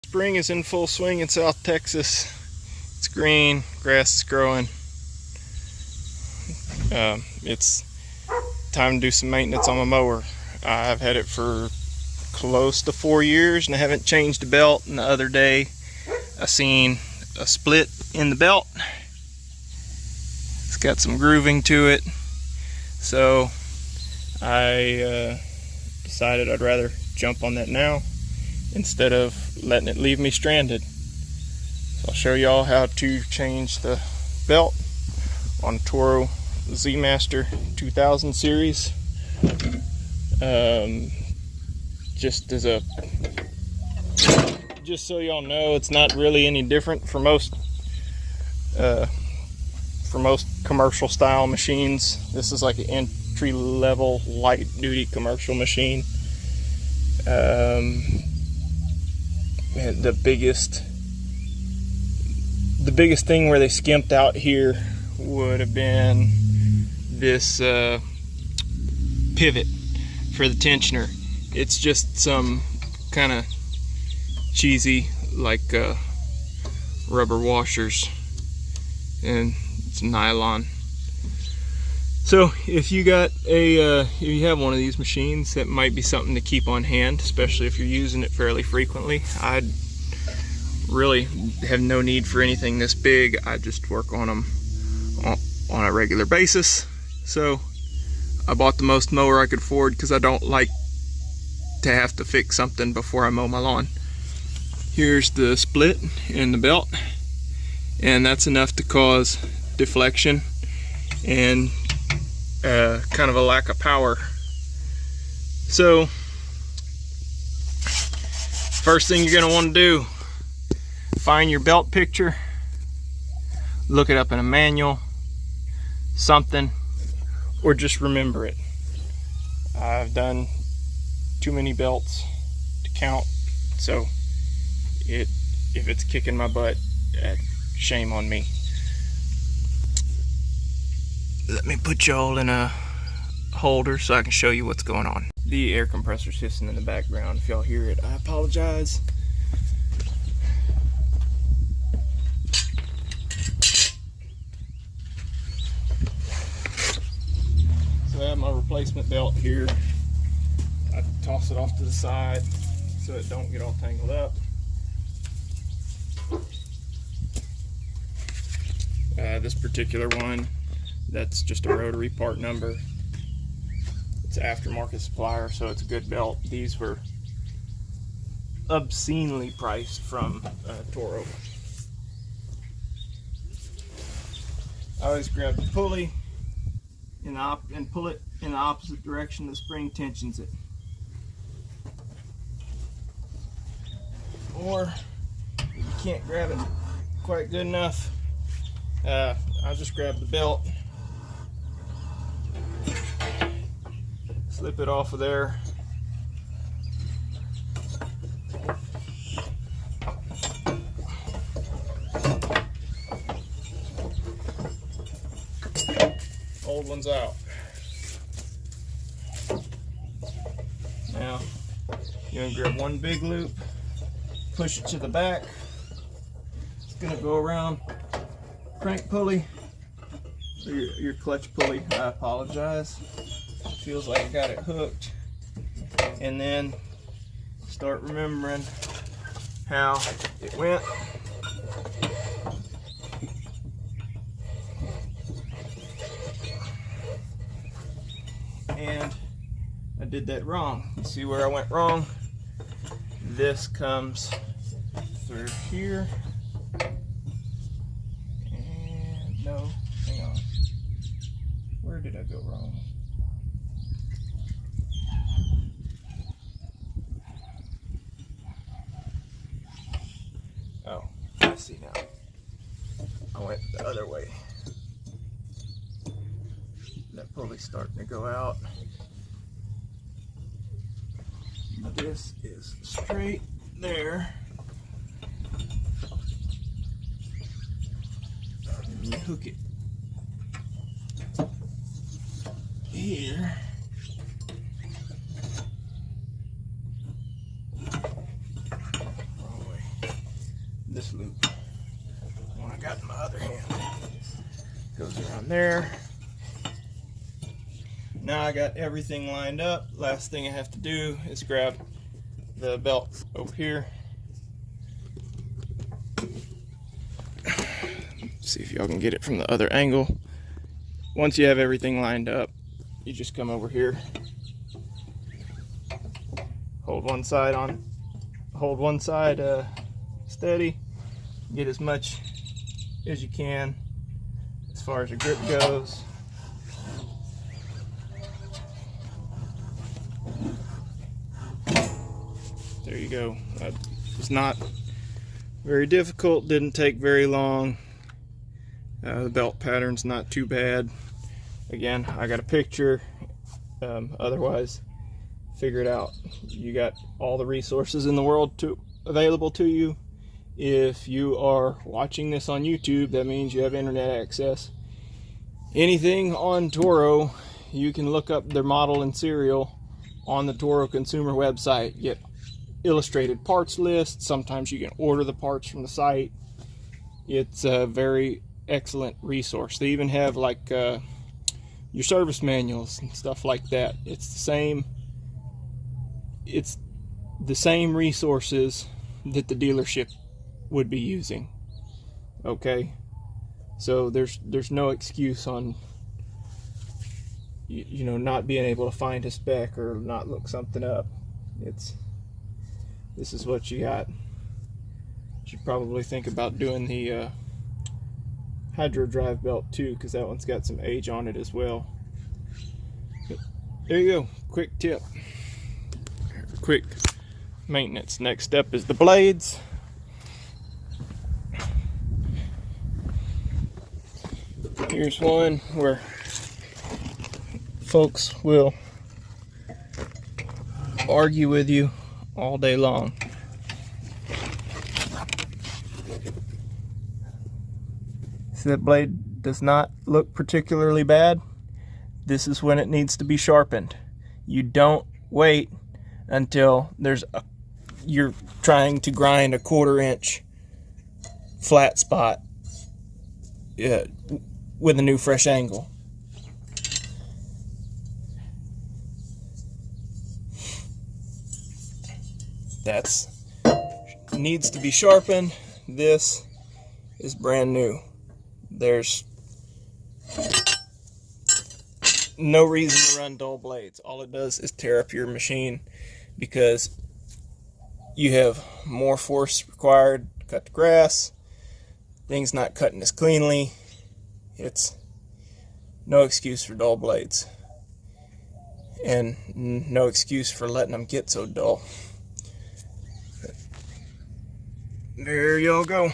Spring is in full swing in South Texas. It's green, grass is growing. It's time to do some maintenance on my mower. I've had it for close to 4 years and I haven't changed the belt. And the other day I seen a split in the belt. It's got some grooving to it. So I decided I'd rather jump on that now instead of letting it leave me stranded. So I'll show y'all how to change the belt on Toro Z Master 2000 series. Just so y'all know, it's not really any different for most commercial style machines. This is like an entry level light duty commercial machine. The biggest thing where they skimped out here would have been this pivot for the tensioner. It's just some kind of cheesy like rubber washers and it's nylon. So if you got if you have one of these machines, that might be something to keep on hand, especially if you're using it fairly frequently. I'd really have no need for anything this big. I just work on them on a regular basis. So I bought the most mower I could afford because I don't like to have to fix something before I mow my lawn. Here's the split in the belt, and that's enough to cause deflection and kind of a lack of power. So first thing you're going to want to do, find your belt picture, look it up in a manual, something, or just remember it. I've done too many belts to count, so if it's kicking my butt, shame on me. Let me put y'all in a holder so I can show you what's going on. The air compressor's hissing in the background. If y'all hear it, I apologize. So I have my replacement belt here. I toss it off to the side so it don't get all tangled up. This particular one, that's just a rotary part number. It's an aftermarket supplier, so it's a good belt. These were obscenely priced from Toro. I always grab the pulley and pull it in the opposite direction the spring tensions it. Or if you can't grab it quite good enough, I'll just grab the belt, slip it off of there, old one's out. Now you're going to grab one big loop, push it to the back. It's going to go around crank pulley, or your clutch pulley. I apologize. Feels like I got it hooked. And then start remembering how it went. And I did that wrong. You see where I went wrong? This comes through here. And no, hang on. Where did I go wrong? Oh, I see now. I went the other way. That pulley's starting to go out. This is straight there. And you hook it here. Wrong way. this loop. One I got in my other hand. Goes around there. Now I got everything lined up. Last thing I have to do is grab the belt over here. See if y'all can get it from the other angle. Once you have everything lined up, you just come over here. Hold one side steady. Get as much as you can as far as your grip goes. There you go. It's not very difficult, didn't take very long. The belt pattern's not too bad. Again, I got a picture. Otherwise, figure it out. You got all the resources in the world available to you. If you are watching this on YouTube, that means you have internet access. Anything on Toro, you can look up their model and serial on the Toro consumer website. Get illustrated parts lists. Sometimes you can order the parts from the site. It's a very excellent resource. They even have like your service manuals and stuff like that. It's the same resources that the dealership would be using. Okay, so there's no excuse on you know, not being able to find a spec or not look something up. This is what you got. You should probably think about doing the hydro drive belt too, because that one's got some age on it as well. But there you go, quick tip, quick maintenance. Next step is the blades. Here's one where folks will argue with you all day long. See, that blade does not look particularly bad. This is when it needs to be sharpened. You don't wait until you're trying to grind a 1/4 inch flat spot with a new fresh angle. That's needs to be sharpened. This is brand new. There's no reason to run dull blades. All it does is tear up your machine because you have more force required to cut the grass. Things not cutting as cleanly. It's no excuse for dull blades, and no excuse for letting them get so dull. There y'all go.